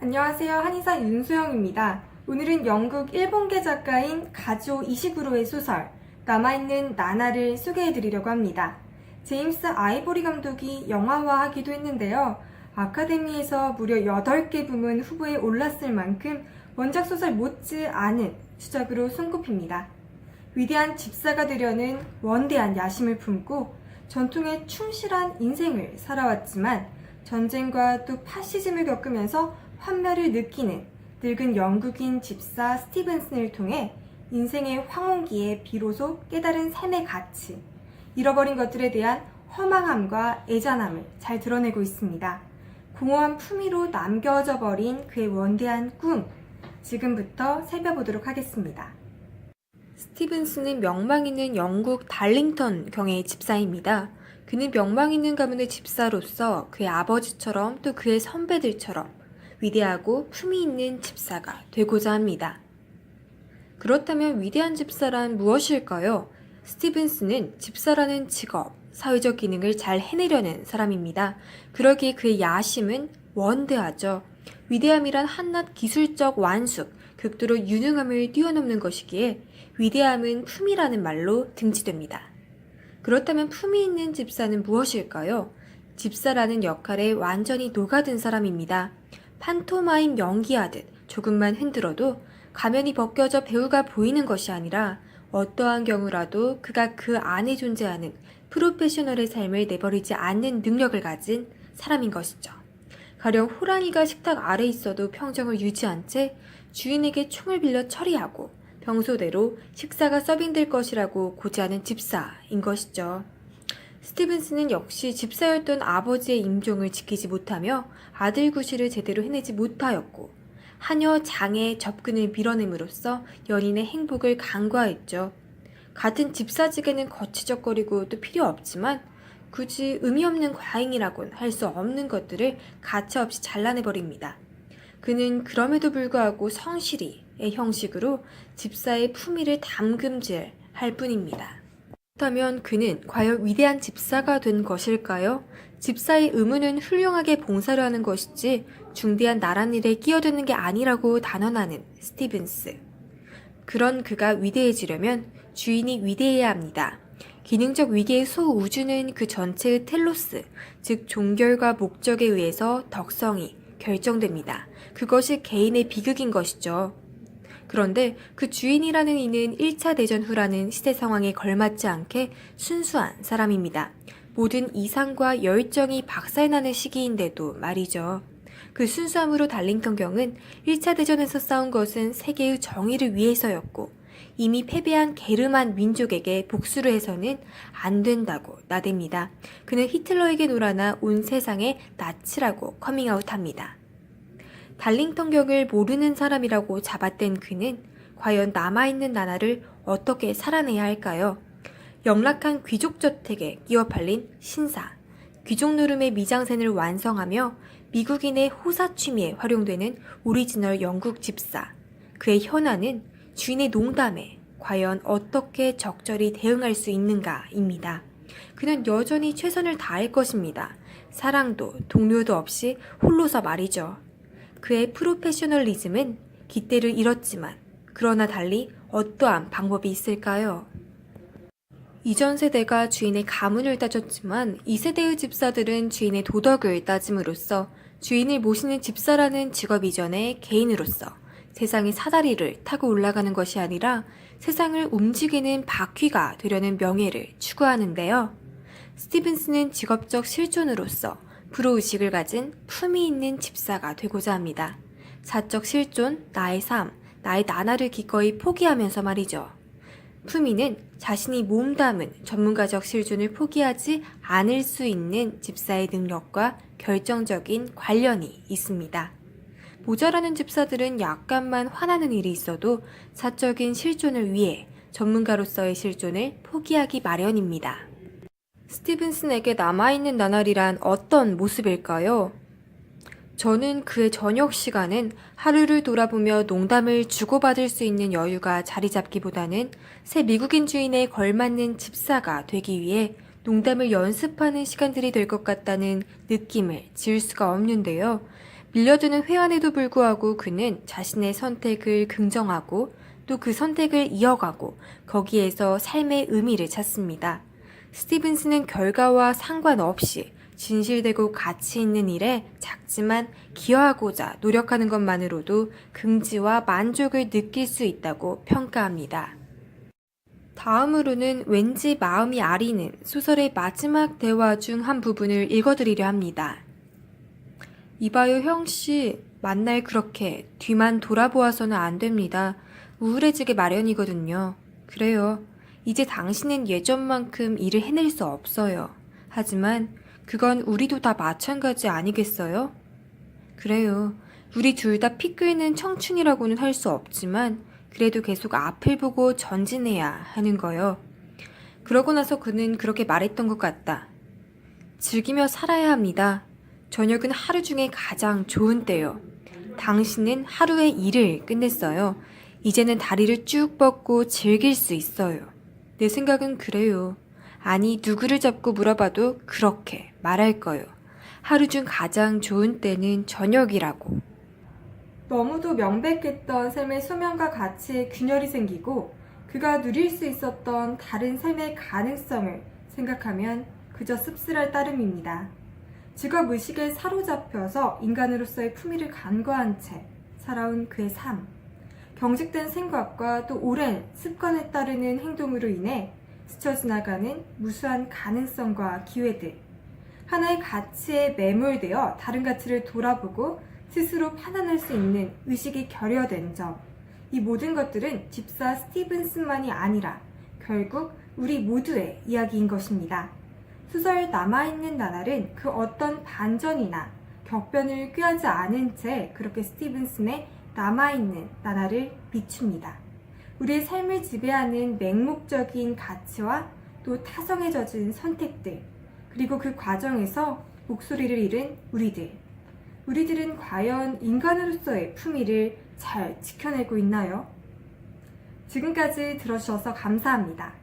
안녕하세요. 한의사 윤수영입니다. 오늘은 영국 일본계 작가인 가조 이시구로의 소설 남아있는 나나를 소개해드리려고 합니다. 제임스 아이보리 감독이 영화화하기도 했는데요. 아카데미에서 무려 8개 부문 후보에 올랐을 만큼 원작 소설 못지 않은 수작으로 손꼽힙니다. 위대한 집사가 되려는 원대한 야심을 품고 전통에 충실한 인생을 살아왔지만 전쟁과 또 파시즘을 겪으면서 환멸을 느끼는 늙은 영국인 집사 스티븐슨을 통해 인생의 황혼기에 비로소 깨달은 삶의 가치, 잃어버린 것들에 대한 허망함과 애잔함을 잘 드러내고 있습니다. 공허한 품위로 남겨져 버린 그의 원대한 꿈, 지금부터 살펴보도록 하겠습니다. 스티븐슨은 명망 있는 영국 달링턴 경의 집사입니다. 그는 명망 있는 가문의 집사로서 그의 아버지처럼 또 그의 선배들처럼 위대하고 품위 있는 집사가 되고자 합니다. 그렇다면 위대한 집사란 무엇일까요? 스티븐슨은 집사라는 직업, 사회적 기능을 잘 해내려는 사람입니다. 그러기에 그의 야심은 원대하죠. 위대함이란 한낱 기술적 완숙, 극도로 유능함을 뛰어넘는 것이기에 위대함은 품이라는 말로 등지됩니다. 그렇다면 품이 있는 집사는 무엇일까요? 집사라는 역할에 완전히 녹아든 사람입니다. 판토마임 연기하듯 조금만 흔들어도 가면이 벗겨져 배우가 보이는 것이 아니라 어떠한 경우라도 그가 그 안에 존재하는 프로페셔널의 삶을 내버리지 않는 능력을 가진 사람인 것이죠. 가령 호랑이가 식탁 아래 있어도 평정을 유지한 채 주인에게 총을 빌려 처리하고 평소대로 식사가 서빙될 것이라고 고지하는 집사인 것이죠. 스티븐슨은 역시 집사였던 아버지의 임종을 지키지 못하며 아들 구실을 제대로 해내지 못하였고 하녀 장의 접근을 밀어냄으로써 연인의 행복을 간과했죠. 같은 집사직에는 거치적거리고 또 필요 없지만 굳이 의미 없는 과잉이라곤 할 수 없는 것들을 가차없이 잘라내버립니다. 그는 그럼에도 불구하고 성실히의 형식으로 집사의 품위를 담금질할 뿐입니다. 그렇다면 그는 과연 위대한 집사가 된 것일까요? 집사의 의무는 훌륭하게 봉사를 하는 것이지 중대한 나란 일에 끼어드는 게 아니라고 단언하는 스티븐스. 그런 그가 위대해지려면 주인이 위대해야 합니다. 기능적 위계의 소우주는 그 전체의 텔로스, 즉 종결과 목적에 의해서 덕성이 결정됩니다. 그것이 개인의 비극인 것이죠. 그런데 그 주인이라는 이는 1차 대전 후라는 시대 상황에 걸맞지 않게 순수한 사람입니다. 모든 이상과 열정이 박살나는 시기인데도 말이죠. 그 순수함으로 달링턴 경은 1차 대전에서 싸운 것은 세계의 정의를 위해서였고 이미 패배한 게르만 민족에게 복수를 해서는 안 된다고 나댑니다. 그는 히틀러에게 놀아나 온 세상에 나치라고 커밍아웃합니다. 달링턴 경을 모르는 사람이라고 잡아댄 그는 과연 남아있는 나라를 어떻게 살아내야 할까요? 영락한 귀족저택에 끼워 팔린 신사, 귀족 노름의 미장센을 완성하며 미국인의 호사 취미에 활용되는 오리지널 영국 집사, 그의 현안은 주인의 농담에 과연 어떻게 적절히 대응할 수 있는가입니다. 그는 여전히 최선을 다할 것입니다. 사랑도 동료도 없이 홀로서 말이죠. 그의 프로페셔널리즘은 깃대를 잃었지만 그러나 달리 어떠한 방법이 있을까요? 이전 세대가 주인의 가문을 따졌지만 이 세대의 집사들은 주인의 도덕을 따짐으로써 주인을 모시는 집사라는 직업 이전에 개인으로서 세상의 사다리를 타고 올라가는 것이 아니라 세상을 움직이는 바퀴가 되려는 명예를 추구하는데요. 스티븐슨은 직업적 실존으로서 프로의식을 가진 품위 있는 집사가 되고자 합니다. 사적 실존, 나의 삶, 나의 나날을 기꺼이 포기하면서 말이죠. 품위는 자신이 몸담은 전문가적 실존을 포기하지 않을 수 있는 집사의 능력과 결정적인 관련이 있습니다. 모자라는 집사들은 약간만 화나는 일이 있어도 사적인 실존을 위해 전문가로서의 실존을 포기하기 마련입니다. 스티븐슨에게 남아있는 나날이란 어떤 모습일까요? 저는 그의 저녁 시간은 하루를 돌아보며 농담을 주고받을 수 있는 여유가 자리 잡기보다는 새 미국인 주인에 걸맞는 집사가 되기 위해 농담을 연습하는 시간들이 될 것 같다는 느낌을 지울 수가 없는데요. 밀려드는 회한에도 불구하고 그는 자신의 선택을 긍정하고 또 그 선택을 이어가고 거기에서 삶의 의미를 찾습니다. 스티븐스는 결과와 상관없이 진실되고 가치 있는 일에 작지만 기여하고자 노력하는 것만으로도 긍지와 만족을 느낄 수 있다고 평가합니다. 다음으로는 왠지 마음이 아리는 소설의 마지막 대화 중 한 부분을 읽어드리려 합니다. 이봐요 형씨, 만날 그렇게 뒤만 돌아보아서는 안 됩니다. 우울해지게 마련이거든요. 그래요. 이제 당신은 예전만큼 일을 해낼 수 없어요. 하지만 그건 우리도 다 마찬가지 아니겠어요? 그래요. 우리 둘 다 피 끓는 청춘이라고는 할 수 없지만 그래도 계속 앞을 보고 전진해야 하는 거요. 그러고 나서 그는 그렇게 말했던 것 같다. 즐기며 살아야 합니다. 저녁은 하루 중에 가장 좋은 때요. 당신은 하루의 일을 끝냈어요. 이제는 다리를 쭉 뻗고 즐길 수 있어요. 내 생각은 그래요. 아니, 누구를 잡고 물어봐도 그렇게 말할 거요. 하루 중 가장 좋은 때는 저녁이라고. 너무도 명백했던 삶의 소명과 가치에 균열이 생기고 그가 누릴 수 있었던 다른 삶의 가능성을 생각하면 그저 씁쓸할 따름입니다. 직업의식에 사로잡혀서 인간으로서의 품위를 간과한 채 살아온 그의 삶. 경직된 생각과 또 오랜 습관에 따르는 행동으로 인해 스쳐 지나가는 무수한 가능성과 기회들. 하나의 가치에 매몰되어 다른 가치를 돌아보고 스스로 판단할 수 있는 의식이 결여된 점. 이 모든 것들은 집사 스티븐슨만이 아니라 결국 우리 모두의 이야기인 것입니다. 소설 남아있는 나날은 그 어떤 반전이나 격변을 꾀하지 않은 채 그렇게 스티븐슨의 남아있는 나날을 비춥니다. 우리의 삶을 지배하는 맹목적인 가치와 또 타성에 젖은 선택들, 그리고 그 과정에서 목소리를 잃은 우리들은 과연 인간으로서의 품위를 잘 지켜내고 있나요? 지금까지 들어주셔서 감사합니다.